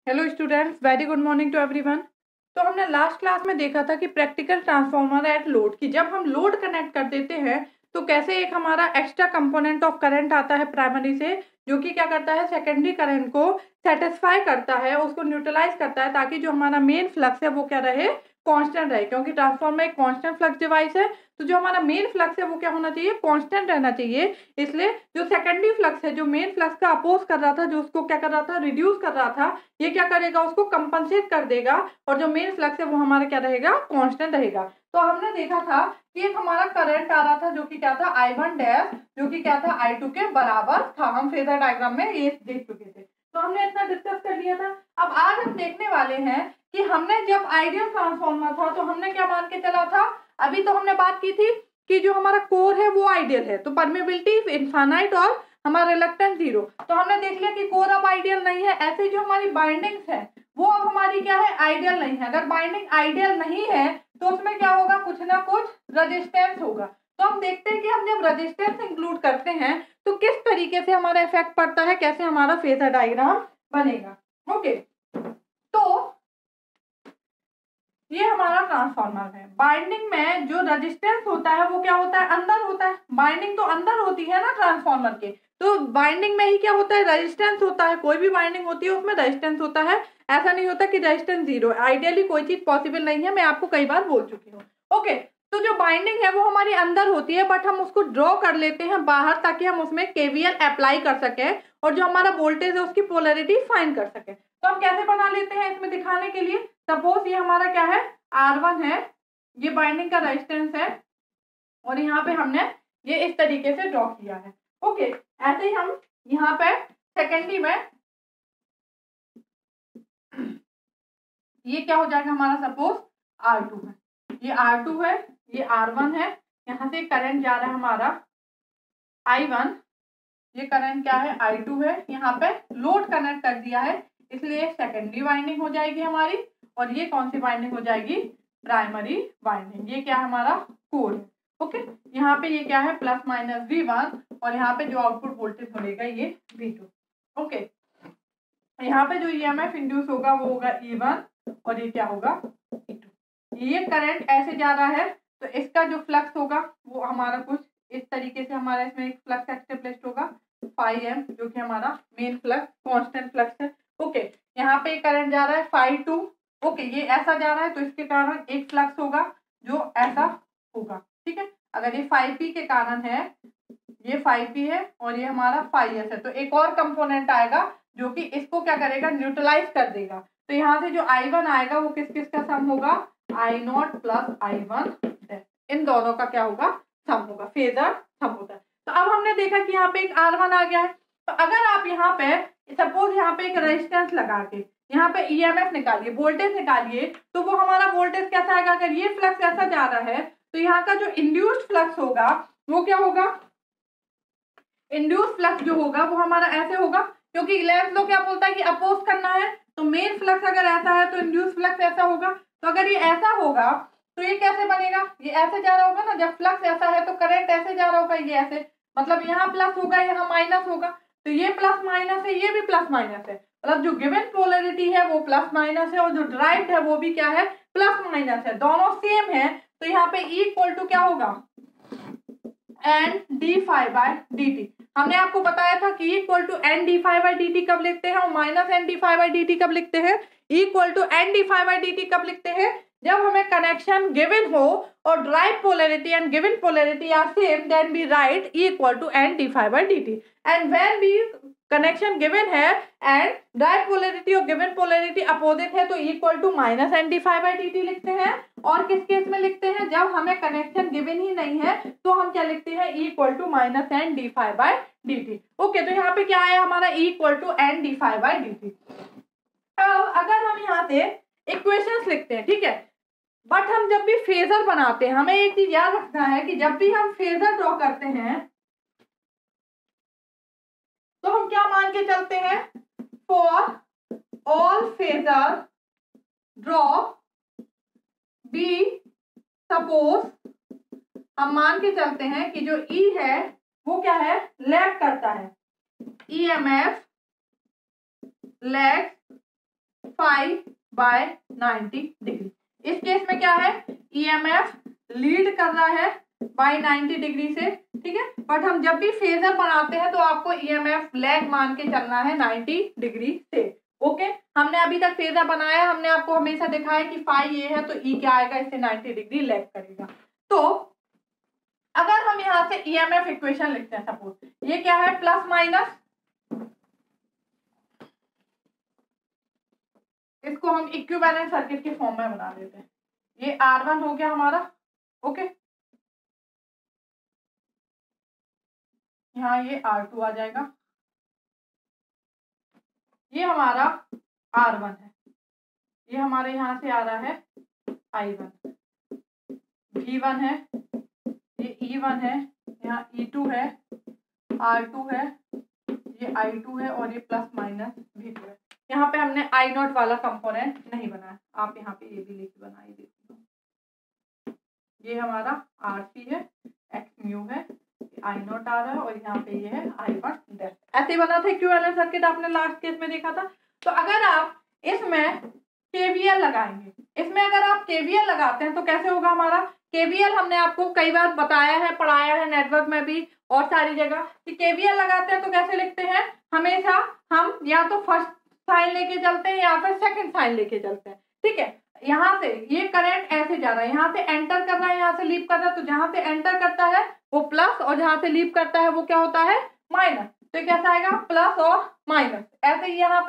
Hello students, very good morning to everyone. तो हमने last class में देखा था कि प्रैक्टिकल ट्रांसफार्मर एट लोड की जब हम लोड कनेक्ट कर देते हैं तो कैसे एक हमारा एक्स्ट्रा कंपोनेंट ऑफ करंट आता है प्राइमरी से, जो कि क्या करता है सेकेंडरी करंट को सेटिस्फाई करता है, उसको न्यूट्रलाइज करता है ताकि जो हमारा मेन फ्लक्स है वो क्या रहे, कांस्टेंट रहे। क्योंकि ट्रांसफार्मर एक कांस्टेंट फ्लक्स डिवाइस है, तो जो हमारा मेन फ्लक्स है वो क्या होना चाहिए, कांस्टेंट रहना चाहिए। इसलिए जो सेकेंडरी फ्लक्स है, जो मेन फ्लक्स का अपोज कर रहा था, जो उसको क्या कर रहा था, रिड्यूस कर रहा था, ये क्या करेगा, उसको कंपनसेट कर देगा और जो मेन फ्लक्स है वो हमारा क्या रहेगा, कांस्टेंट रहेगा। तो हमने देखा था कि एक हमारा करंट आ रहा था जो कि क्या था, I1 डैश, जो कि क्या था I2 के बराबर था। हम फेजर डायग्राम में ये देख चुके थे, तो हमने इतना डिस्कस कर लिया था। अब आज हम देखने वाले हैं कि हमने जब आइडियल ट्रांसफार्मर था तो हमने क्या मान के चला था। अभी तो हमने बात की थी कि जो हमारा कोर है वो आइडियल है, तो परमेबिलिटी इनफाइनाइट और हमारा रिलक्टेंस जीरो। तो हमने देख लिया कि कोर अब आइडियल नहीं है। ऐसे जो हमारी बाइंडिंग्स है वो अब हमारी क्या है, आइडियल नहीं है। अगर बाइंडिंग आइडियल नहीं है तो उसमें क्या होगा, कुछ ना कुछ रेजिस्टेंस होगा। तो हम देखते हैं कि हम जब रेजिस्टेंस इंक्लूड करते हैं तो किस तरीके से हमारा इफेक्ट पड़ता है, कैसे हमारा फेजर डायग्राम बनेगा। ओके, तो ये हमारा ट्रांसफार्मर है। बाइंडिंग में जो रेजिस्टेंस होता है वो क्या होता है, अंदर होता है। बाइंडिंग तो अंदर होती है ना ट्रांसफार्मर के, तो बाइंडिंग में ही क्या होता है, रेजिस्टेंस होता है। कोई भी बाइंडिंग होती है उसमें रेजिस्टेंस होता है। ऐसा नहीं होता कि रेजिस्टेंस जीरो। आइडियली कोई चीज पॉसिबल नहीं है, मैं आपको कई बार बोल चुकी हूँ। ओके, तो जो बाइंडिंग है वो हमारी अंदर होती है, बट हम उसको ड्रॉ कर लेते हैं बाहर ताकि हम उसमें केवीएल अप्लाई कर सके और जो हमारा वोल्टेज है उसकी पोलैरिटी फाइंड कर सके। तो हम कैसे बना लेते हैं इसमें दिखाने के लिए। सपोज ये हमारा क्या है, R1 है, ये बाइंडिंग का रेजिस्टेंस है और यहाँ पे हमने ये इस तरीके से ड्रॉ किया है। ओके, ऐसे ही हम यहाँ पे सेकेंडरी में ये क्या हो जाएगा हमारा, सपोज R2 है, ये R2 है, ये R1 है। यहाँ से करंट जा रहा है हमारा I1, ये करंट क्या है, I2 है। यहाँ पे लोड कनेक्ट कर दिया है इसलिए सेकेंडरी वाइंडिंग हो जाएगी हमारी, और ये कौन सी वाइंडिंग हो जाएगी, प्राइमरी वाइंडिंग। ये क्या है हमारा कोर है। ओके, यहाँ पे ये क्या है, प्लस माइनस V1 और यहाँ पे जो आउटपुट वोल्टेज बनेगा ये V2। ओके, यहाँ पे जो EMF इंड्यूस होगा वो होगा E1 और ये क्या होगा, E2। ये करंट ऐसे जा रहा है तो इसका जो फ्लक्स होगा वो हमारा कुछ इस तरीके से, हमारा इसमें एक फ्लक्स एस्टेब्लिश्ड होगा φm, जो कि हमारा मेन फ्लक्स कांस्टेंट फ्लक्स है। ओके, यहाँ पे करंट जा रहा है φ2। ओके, ये ऐसा जा रहा है तो इसके कारण एक फ्लक्स होगा जो ऐसा होगा। ठीक है, अगर ये φp के कारण है, ये φp है और ये हमारा φs है, तो एक और कंपोनेंट आएगा जो कि इसको क्या करेगा, न्यूट्रलाइज कर देगा। तो यहाँ से जो I1 आएगा वो किस किस का सम होगा, I0 प्लस I1, इन दोनों का क्या होगा, सम होगा, फेजर सम होता है। तो अब हमने देखा कि यहाँ पे एक R1 आ गया है। तो अगर आप यहाँ पे सपोज यहाँ पे एक रेजिस्टेंस लगा के यहाँ पे EMF निकालिए, वोल्टेज निकालिए, तो वो हमारा वोल्टेज कैसा आएगा, अगर ये फ्लक्स ऐसा जा रहा है तो यहाँ का जो इंड्यूस्ड फ्लक्स होगा वो क्या होगा, इंड्यूस्ड फ्लक्स जो होगा वो हमारा ऐसे होगा, क्योंकि लेंस लो क्या बोलता है कि अपोज करना है, तो मेन फ्लक्स अगर ऐसा है तो इंड्यूस्ड फ्लक्स ऐसा होगा। तो अगर ये ऐसा होगा तो ये कैसे बनेगा, ये ऐसे जा रहा होगा ना, जब फ्लक्स ऐसा है तो करंट ऐसे जा रहा होगा, ये ऐसे, मतलब यहाँ प्लस होगा यहाँ माइनस होगा, तो ये प्लस माइनस है, ये भी प्लस माइनस है, मतलब जो गिवन पोलैरिटी है वो प्लस माइनस है और जो ड्राइव्ड है वो भी क्या है, प्लस माइनस है, दोनों सेम है। तो यहाँ पे E इक्वल टू क्या होगा, n d∅dt। हमने आपको बताया था कि इक्वल टू n d∅dt कब लिखते हैं और माइनस n d∅dt कब लिखते हैं। इक्वल टू n d∅dt कब लिखते हैं, जब हमें कनेक्शन गिवन हो और drive polarity and given polarity are same, then we write equal to n d∅dt। And when we connection given है एंड ड्राइव पोलैरिटी और गिवन पोलैरिटी अपोजिट है तो equal to minus n d∅dt लिखते हैं। और किस केस में लिखते हैं, जब हमें कनेक्शन गिवन ही नहीं है तो हम क्या लिखते हैं, equal to minus n d∅dt। Okay, तो यहाँ पे क्या है हमारा, इक्वल टू n d∅dt। अब अगर हम यहाँ से इक्वेशंस लिखते हैं, ठीक है, बट हम जब भी फेजर बनाते हैं हमें एक चीज याद रखना है कि जब भी हम फेजर ड्रॉ करते हैं तो हम क्या मान के चलते हैं, for all phasor draw be suppose, हम मान के चलते हैं कि जो E है वो क्या है, लैग करता है, EMF लैग 5/90 डिग्री। इस केस में क्या है, ईएमएफ लीड कर रहा है बाय 90 डिग्री से, ठीक है। बट हम जब भी फेजर बनाते हैं तो आपको ईएमएफ लैग मान के चलना है 90 डिग्री से। ओके, हमने अभी तक फेजर बनाया, हमने आपको हमेशा दिखाया कि फाई ये है तो ई क्या आएगा, इससे 90 डिग्री लैग करेगा। तो अगर हम यहां से ईएमएफ इक्वेशन लिखते हैं, सपोज ये क्या है, प्लस माइनस, इसको हम इक्विवेलेंट सर्किट के फॉर्म में बना देते हैं। ये R1 हो गया हमारा, ओके, यहाँ ये R2 आ जाएगा, ये हमारा R1 है, ये हमारे यहाँ से आ रहा है I1, V1 है, ये E1 है, यहाँ E2 है, R2 है, ये I2 है और ये प्लस माइनस V2 है। यहाँ पे हमने I0 वाला कंपोनेंट नहीं बनाया, आप यहाँ पे ये भी लिख बनाई देती हूँ। ये हमारा RC है, X म्यू है, I0 आ रहा है और यहाँ पे ये है I1 डैश। ऐसे बना था इक्विवेलेंट सर्किट, आपने लास्ट केस में देखा था। तो अगर आप इसमें KVL लगाएंगे, इसमें अगर आप KVL लगाते हैं तो कैसे होगा हमारा, KVL हमने आपको कई बार बताया है, पढ़ाया है नेटवर्क में भी और सारी जगह कि KVL लगाते हैं तो कैसे लिखते हैं, हमेशा हम या तो फर्स्ट साइन लेके चलते हैं या फिर सेकंड साइन लेके चलते हैं, ठीक है। यहाँ से ये करंट ऐसे जा रहा है, यहाँ से एंटर कर रहा है, यहाँ से लीव कर रहा है, तो जहां से एंटर करता है वो प्लस और जहां से लीव करता है वो क्या होता है, माइनस। तो कैसा आएगा, प्लस और माइनस। ऐसे ही यहाँ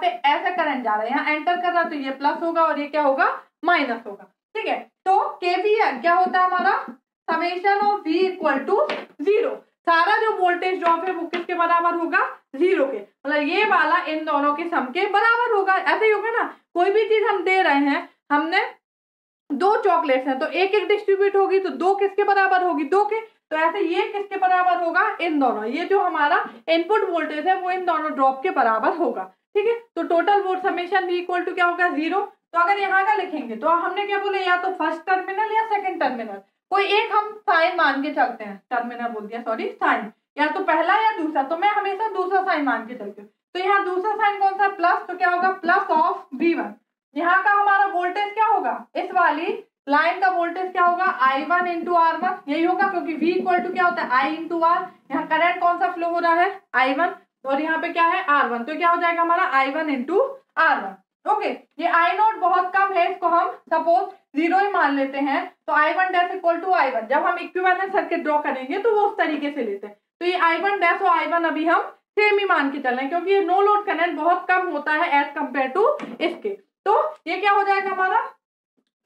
से ऐसे करंट जा रहा है, यहाँ एंटर कर रहा है तो ये प्लस होगा और ये क्या होगा, माइनस होगा, ठीक है। तो KVL क्या होता है हमारा, summation of V equal to 0। सारा जो वोल्टेज ड्रॉप है वो किसके बराबर होगा, 0 के, मतलब ये वाला इन दोनों के सम के बराबर होगा। ऐसे ही होगा ना, कोई भी चीज हम दे रहे हैं, हमने 2 चॉकलेट्स हैं तो एक एक डिस्ट्रीब्यूट होगी तो 2 किसके बराबर होगी, 2 के। तो ऐसे ये किसके बराबर होगा, इन दोनों, ये जो हमारा इनपुट वोल्टेज है वो इन दोनों ड्रॉप के बराबर होगा, ठीक है। तो total volt summation V equal to क्या होगा, 0। तो अगर यहाँ का लिखेंगे तो हमने क्या बोले, या तो फर्स्ट टर्मिनल या सेकंड टर्मिनल, कोई एक हम साइन मान के चलते हैं, टर्मिनल बोल दिया सॉरी, साइन, या तो पहला या दूसरा, तो मैं हमेशा दूसरा साइन मान के चलती हूँ। तो यहाँ दूसरा साइन कौन सा, प्लस, तो क्या होगा, प्लस ऑफ V1। यहाँ का हमारा वोल्टेज क्या होगा, इस वाली लाइन का वोल्टेज क्या होगा, I1 इंटू R1, यही होगा क्योंकि V इक्वल टू क्या होता है, I इंटू R। यहाँ करंट कौन सा फ्लो हो रहा है, I1, और यहाँ पे क्या है, R1, तो क्या हो जाएगा हमारा I1 इंटू R1। ओके, ये I0 बहुत कम है, इसको हम सपोज 0 ही मान लेते हैं, तो I1 dash equal to I1। जब हम इक्विवेलेंट सर्किट ड्रॉ करेंगे तो वो उस तरीके से लेते हैं। तो ये I1 डैश और I1 अभी हम सेम ही मान के चल रहे हैं क्योंकि ये नो लोड करंट बहुत कम होता है एज कम्पेयर टू इसके। तो ये क्या हो जाएगा हमारा,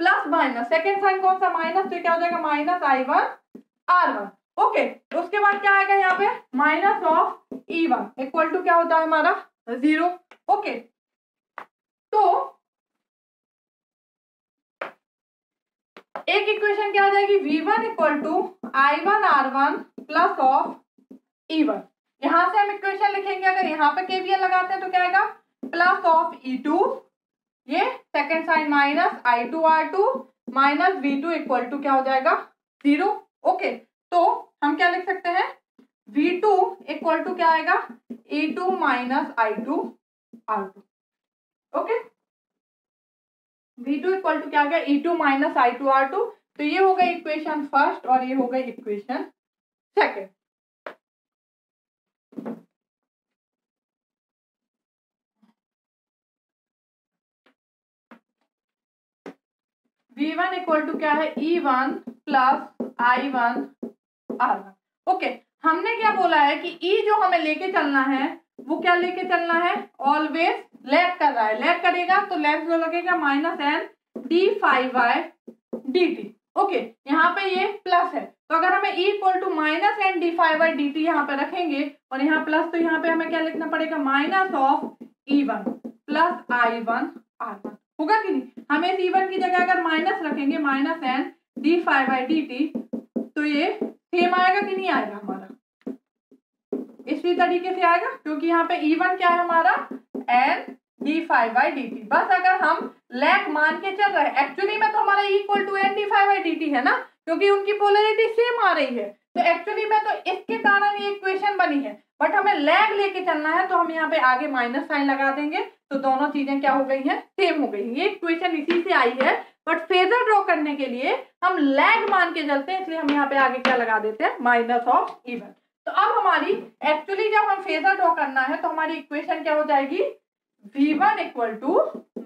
प्लस माइनस, सेकेंड साइन कौन सा, माइनस, तो क्या हो जाएगा माइनस I1 R1। ओके, तो उसके बाद क्या आएगा यहाँ पे, minus of E1 equal to क्या होता है हमारा, 0। ओके, तो एक इक्वेशन क्या आ जाएगी, V1 equal to I1 R1 plus of E1। यहां से हम इक्वेशन लिखेंगे, अगर यहाँ पे KVL लगाते हैं तो क्या आएगा, प्लस ऑफ E2, ये second sine minus I2 R2 minus V2 equal to क्या हो जाएगा, 0। ओके, तो हम क्या लिख सकते हैं, V2 इक्वल टू क्या आएगा, E2 minus I2 R2। Okay, V2 equal to क्या आ गया, E2 माइनस I2 R2। तो ये हो गई इक्वेशन फर्स्ट और ये हो गई equation second. V1 equal to क्या है, E1 plus I1 R1। Okay, हमने क्या बोला है कि E जो हमें लेके चलना है वो क्या लेके चलना है, ऑलवेज लैग कर रहा है, लैग करेगा तो लैग जो लगेगा minus N D five by D T. Okay, यहाँ पे ये प्लस है तो अगर हमें E equal to minus N D five by D T यहाँ पे रखेंगे और यहाँ प्लस, तो यहाँ पे हमें क्या लिखना पड़ेगा, minus of E1 plus I1 R1। होगा कि नहीं, हमें E1 की जगह अगर माइनस रखेंगे, minus N D five by D T, तो ये सेम आएगा कि नहीं आएगा हमारा, इसी तरीके से आएगा क्योंकि यहाँ पे E1 क्या है हमारा, N D five by D T. बस अगर हम लैग मान के चल रहे हैं, एक्चुअली में तो हमारा E equal to N D five by D T है ना, क्योंकि उनकी पोलरिटी सेम आ रही है, तो एक्चुअली में तो इसके कारण ये इक्वेशन बनी है। बट हमें लैग लेके चलना है, तो हम यहाँ पे आगे माइनस साइन लगा देंगे, तो दोनों चीजें क्या हो गई हैं, सेम हो गई। ये इक्वेशन इसी से आई है, बट फेजर ड्रॉ करने के लिए हम लैग मान के चलते हैं, इसलिए हम यहाँ पे आगे क्या लगा देते हैं, माइनस ऑफ E1। तो अब हमारी एक्चुअली जब हम फेजर ड्रॉ करना है तो हमारी इक्वेशन क्या हो जाएगी, V1 equal to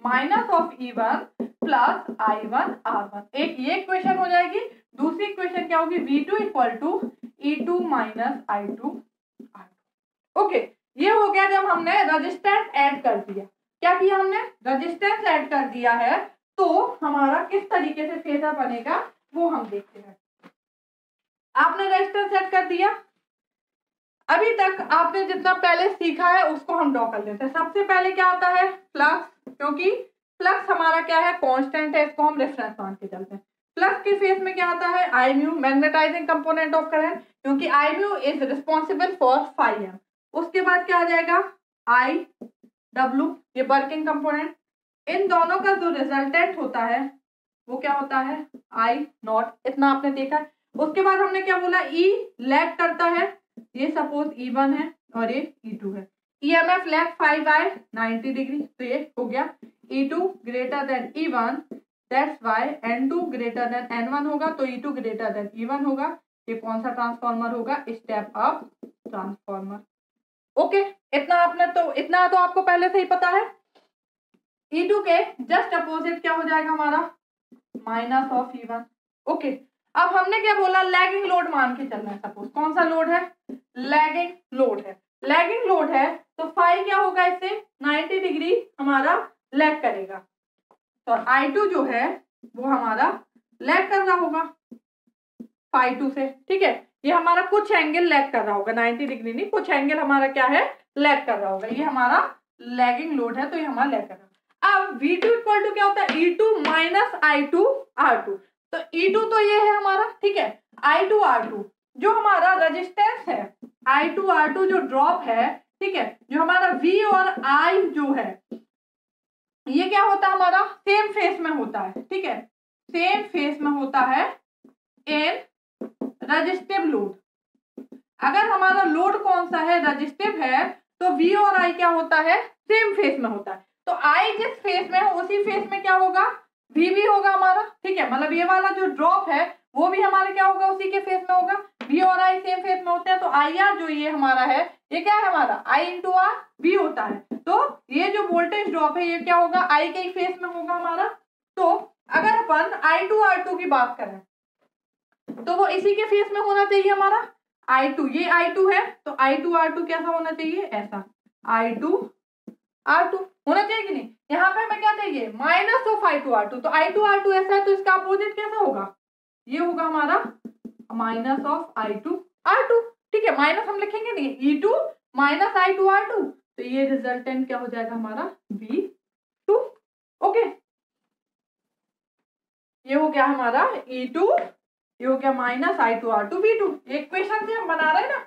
minus of E1 plus I1 R1। एक ये इक्वेशन हो जाएगी। दूसरी इक्वेशन क्या होगी, V2 equal to E2 minus I2 R2। Okay, ये हो गया जब हमने रेजिस्टेंस ऐड कर दिया। क्या किया हमने, रेजिस्टेंस ऐड कर दिया है, तो हमारा किस तरीके से फेजर बनेगा वो हम देखते हैं। आपने रेजिस्टेंस ऐड कर दिया, अभी तक आपने जितना पहले सीखा है उसको हम ड्रॉ कर लेते हैं। सबसे पहले क्या आता है, फ्लक्स, क्योंकि फ्लक्स हमारा क्या है, कांस्टेंट है, इसको हम रेफरेंस मान के चलते हैं। फ्लक्स के फेस में क्या आता है, I mu, magnetising component of current, क्योंकि I mu is responsible for phi M. उसके बाद क्या आ जाएगा, आई डब्ल्यू, ये वर्किंग कंपोनेंट। इन दोनों का जो रिजल्टेंट होता है वो क्या होता है, आई नॉट। इतना आपने देखा। उसके बाद हमने क्या बोला, ई लैग करता है, ये सपोज E1 है और ये E2 है। EMF लैग 5/90 डिग्री, तो ये हो गया E2 greater than E1, that's why N2 greater than N1 होगा, तो E2 ग्रेटर देन E1 होगा। ये कौन सा ट्रांसफॉर्मर होगा, स्टेप अप ट्रांसफॉर्मर। ओके, इतना तो आपको पहले से ही पता है। E2 के जस्ट अपोजिट क्या हो जाएगा हमारा, माइनस ऑफ E1। ओके, अब हमने क्या बोला, लैगिंग लोड मान के चलना है। सपोज कौन सा लोड है, लैगिंग लोड है। लैगिंग लोड है तो फाई क्या होगा, इससे 90 डिग्री हमारा लैग करेगा, तो I2 जो है वो हमारा लैग कर रहा होगा फाई 2 से। ठीक है, ये हमारा कुछ एंगल लैग कर रहा होगा, 90 डिग्री नहीं, कुछ एंगल हमारा क्या है, लैग कर रहा होगा। ये हमारा लैगिंग लोड है, तो ये हमारा लैग कर रहा है। अब V2 इक्वल टू क्या होता है, E2 माइनस I2 R2। तो E2 तो ये है हमारा, ठीक है, I2 R2 जो हमारा रेजिस्टेंस है, I2 R2 जो ड्रॉप है, ठीक है, जो हमारा V और I जो है, ये क्या होता है हमारा, सेम फेस में होता है। ठीक है, सेम फेस में होता है इन रेजिस्टिव लोड। अगर हमारा लोड कौन सा है, रेजिस्टिव है, तो V और I क्या होता है, सेम फेस में होता है। तो I जिस फेस में है उसी फेस में क्या होगा, V भी होगा हमारा। ठीक है, मतलब ये वाला जो ड्रॉप है वो भी हमारे क्या होगा, उसी के फेस में होगा। V और I सेम फेस में होते हैं, तो IR जो ये हमारा है, ये क्या है हमारा, I इंटू R V होता है। तो ये जो वोल्टेज ड्रॉप है ये क्या होगा, I के फेस में होगा हमारा। तो अगर अपन I2 R2 की बात करें तो वो इसी के फेस में होना चाहिए हमारा I2। ये I2 है, तो I2 R2 कैसा होना चाहिए, ऐसा I2 R2 होना चाहिए कि नहीं। यहाँ पे हमें क्या चाहिए, माइनस ऑफ I2 R2। तो I2 R2 ऐसा है, तो इसका अपोजिट कैसा होगा, ये होगा हमारा माइनस ऑफ I2 R2। ठीक है, माइनस हम लिखेंगे नहीं, E2 माइनस I2 R2, तो ये रिजल्टेंट क्या हो जाएगा हमारा V2। ओके, ये हो गया हमारा E2, ये हो गया minus I2 R2 V2। Equation से हम बना रहे हैं ना,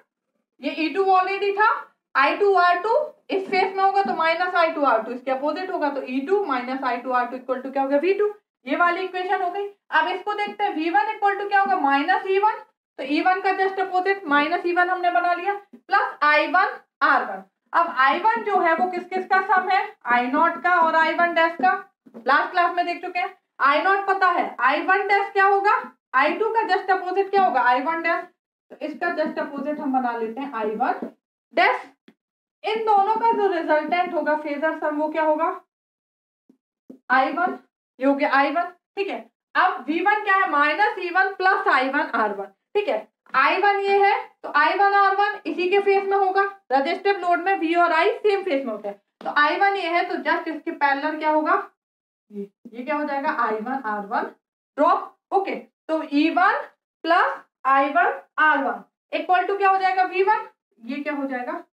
ये E2 ऑलरेडी था, I2 R2 इस फेस में होगा तो माइनस I2 R2, इसके अपोजिट होगा, तो E2 minus I2 R2 equal to क्या होगा, V2। ये वाली इक्वेशन हो गई। अब इसको देखते हैं, V1 इक्वल टू क्या होगा, माइनस E1, तो E1 का जस्ट अपोजिट माइनस E1 हमने बना लिया, प्लस I1 R1। अब I1 जो है वो किस किस का सम है, I0 का और I1 डैश का, लास्ट क्लास में देख चुके हैं। I0 पता है, I1 डैश क्या होगा, I2 का जस्ट अपोजिट क्या होगा, I1 डैश, तो इसका जस्ट अपोजिट हम बना लेते हैं I1 डैश। इन दोनों का जो रिजल्टेंट होगा फेजर सम वो क्या होगा, I1, ये हो गया I1। ठीक है, अब V1 क्या है, minus E1 plus I1 R1। ठीक है, I1 ये है, तो I1 R1 इसी के फेस में होगा। रेजिस्टिव लोड में V और I सेम फेस में होते हैं, तो I1 ये है, तो जस्ट इसके पैरेलल क्या होगा, ये क्या हो जाएगा, I1 R1 ड्रॉप। ओके, तो E1 plus I1 R1 equal to क्या हो जाएगा, V1। ये क्या हो जाएगा,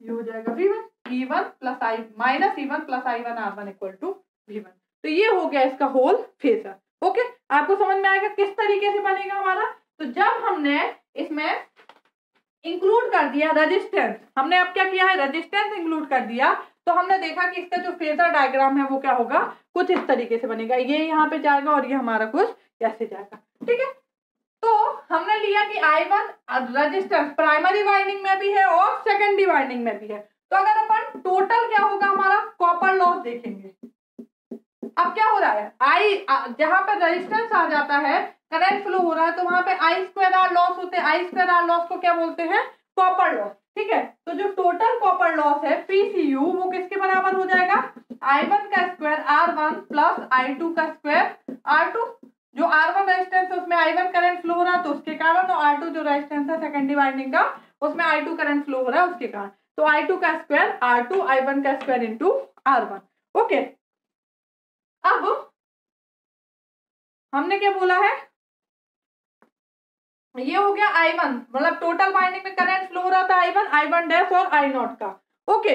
ये हो जाएगा V1, E1 plus I minus E1 plus I1 R1 equal to V1। तो ये हो गया इसका होल फेजर। ओके, आपको समझ में आएगा किस तरीके से बनेगा हमारा। तो जब हमने इसमें इंक्लूड कर दिया रेजिस्टेंस, हमने अब क्या किया है, रेजिस्टेंस इंक्लूड कर दिया, तो हमने देखा कि इसका जो फेजर डायग्राम है वो क्या होगा, कुछ इस तरीके से बनेगा। ये यहाँ पे जाएगा और ये हमारा कुछ कैसे जाएगा। ठीक है, तो हमने लिया कि I1 रेजिस्टेंस प्राइमरी वाइंडिंग में भी है और सेकेंडरी वाइंडिंग में भी है। तो अगर अपन टोटल क्या होगा हमारा कॉपर लॉस देखेंगे, अब क्या हो रहा है, जहां पे रेजिस्टेंस आ जाता है, करंट फ्लो हो रहा है, तो वहां पे I2R लॉस होते हैं। I2R लॉस को क्या बोलते हैं, कॉपर लॉस। ठीक है, तो जो टोटल कॉपर लॉस है PCU वो किसके बराबर हो जाएगा, I1 का स्क्वायर R1 प्लस I2 का स्क्वायर R2। जो R1 रेजिस्टेंस है उसमें I1 करंट फ्लो हो रहा है तो उसके कारण, और R2 जो रेजिस्टेंस है सेकेंडरी वाइंडिंग का उसमें I2 करंट फ्लो हो रहा है उसके कारण। तो I2 का स्क्वायर R2, I1 का स्क्वायर इंटू R1। ओके, अब हमने क्या बोला है, ये हो गया I1, मतलब टोटल वाइंडिंग में करंट फ्लो हो रहा था I1 डैश और I0 का। ओके,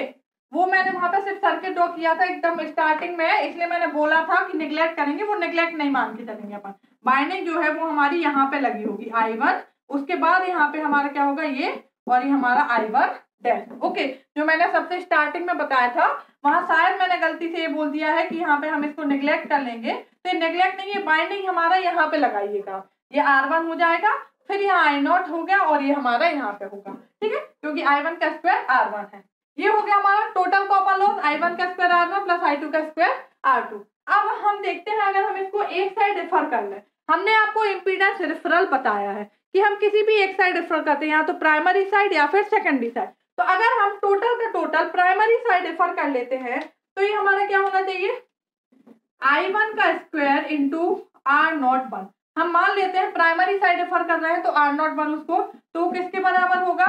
वो मैंने वहां पे सिर्फ सर्किट ड्रॉ किया था एकदम स्टार्टिंग में, इसलिए मैंने बोला था कि निगलेक्ट करेंगे, वो निगलेक्ट नहीं मान के चलेंगे अपन। बाइंडिंग जो है वो हमारी यहाँ पे लगी होगी I1, उसके बाद यहाँ पे हमारा क्या होगा ये, और ये हमारा I1 डैश। ओके, जो मैंने सबसे स्टार्टिंग में बताया था वहां शायद मैंने गलती से ये बोल दिया है कि यहाँ पे हम इसको निगलेक्ट कर लेंगे, तो ये निगलेक्ट नहीं है, बाइंडिंग हमारा यहाँ पे लगाइएगा, ये R1 हो जाएगा, फिर यहाँ I0 हो गया और ये हमारा यहाँ पे होगा। ठीक है, क्योंकि I1 का स्क्वायर R1 है। ये हो गया हमारा टोटल कॉपर लॉस, I1 का स्क्वायर R1 प्लस I2 का स्क्वायर R2। अब हम देखते हैं अगर हम इसको एक साइड रेफर कर लें, हमने आपको इम्पीडेंस रेफरल बताया है कि हम किसी भी एक साइड रेफर करते हैं, या तो प्राइमरी साइड या फिर सेकेंडरी साइड। तो अगर हम टोटल का टोटल प्राइमरी साइड रेफर कर लेते हैं तो ये हमारा क्या होना चाहिए, I1 का स्क्वायर इंटू R01। हम मान लेते हैं प्राइमरी साइड रेफर कर रहे हैं तो R01 उसको, तो किसके बराबर होगा,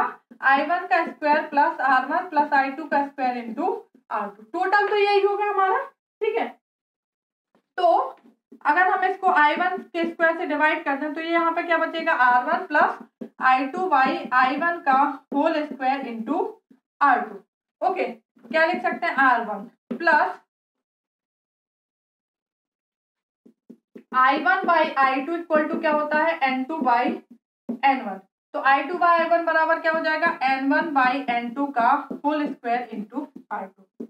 I1 का square plus R1 plus I2 का स्क्वायर इंटू R2। टोटल तो यही होगा हमारा। ठीक है, तो अगर हम इसको I1 के स्क्वायर से डिवाइड कर दें तो ये यहाँ पे क्या बचेगा, R1 plus I2 by I1 का whole square into R2। Okay, क्या लिख सकते हैं, R1 plus I1 by I2 equal to क्या होता है, N2 बाई N1। तो I2 बाई I1 बराबर क्या हो जाएगा, N1 बाई N2 का होल स्क्वायर इंटू R2।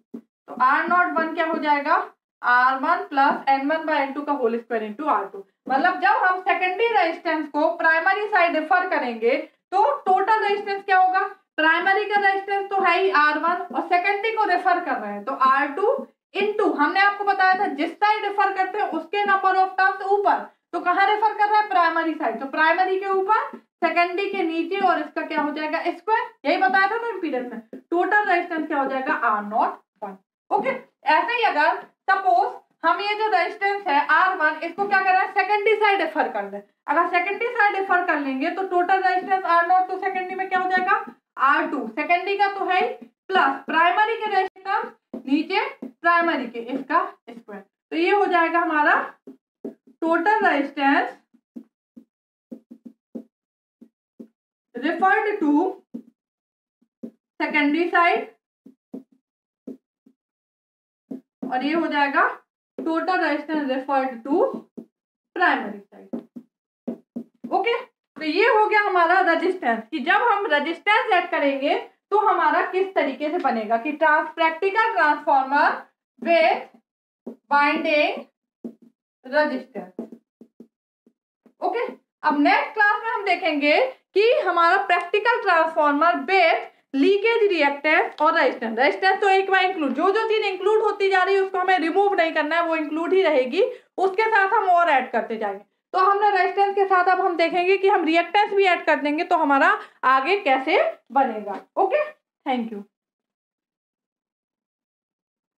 तो R01 क्या हो जाएगा, R1 plus N1 by N2 का होल स्क्वायर इंटू R2। मतलब जब हम सेकेंडरी रेजिस्टेंस को प्राइमरी साइड रेफर करेंगे तो टोटल रेजिस्टेंस क्या होगा, प्राइमरी का रेजिस्टेंस तो है ही R1 और सेकेंडरी को रेफर कर रहे हैं तो R2 इंटू, हमने आपको बताया था जिस साइड रेफर करते हैं उसके नंबर ऑफ टर्न्स ऊपर, तो कहाँ रेफर कर रहा है, प्राइमरी साइड, तो प्राइमरी के ऊपर सेकेंडरी के नीचे, और इसका क्या हो जाएगा स्क्वायर, यही बताया था ना इम्पीडेंस में। टोटल रेजिस्टेंस क्या हो जाएगा, R01। ओके, ऐसे ही अगर सपोज हम ये जो रेजिस्टेंस है R1 इसको क्या कर रहे हैं, सेकेंडरी साइड रेफर कर दें, अगर सेकेंडरी साइड रेफर कर लेंगे तो टोटल रेजिस्टेंस R0 तो सेकेंडरी में क्या हो जाएगा, R2 सेकेंडरी का तो है प्लस प्राइमरी के रेजिस्टेंस नीचे प्राइमरी के इसका स्क्वायर। तो ये हो जाएगा हमारा total resistance referred to secondary side, और ये हो जाएगा total resistance referred to primary side. Okay, तो ये हो गया हमारा रेजिस्टेंस, कि जब हम रेजिस्टेंस ऐड करेंगे तो हमारा किस तरीके से बनेगा, कि practical transformer with binding resistance. Okay, अब नेक्स्ट क्लास में हम देखेंगे कि हमारा practical transformer with leakage reactance और रेजिस्टेंस। रेजिस्टेंस तो एक बार इंक्लूड, जो जो चीज इंक्लूड होती जा रही है उसको हमें रिमूव नहीं करना है, वो इंक्लूड ही रहेगी, उसके साथ हम और ऐड करते जाएंगे। तो हमने रेजिस्टेंस के साथ अब हम देखेंगे कि हम रिएक्टेंस भी ऐड कर देंगे तो हमारा आगे कैसे बनेगा। Okay, thank you.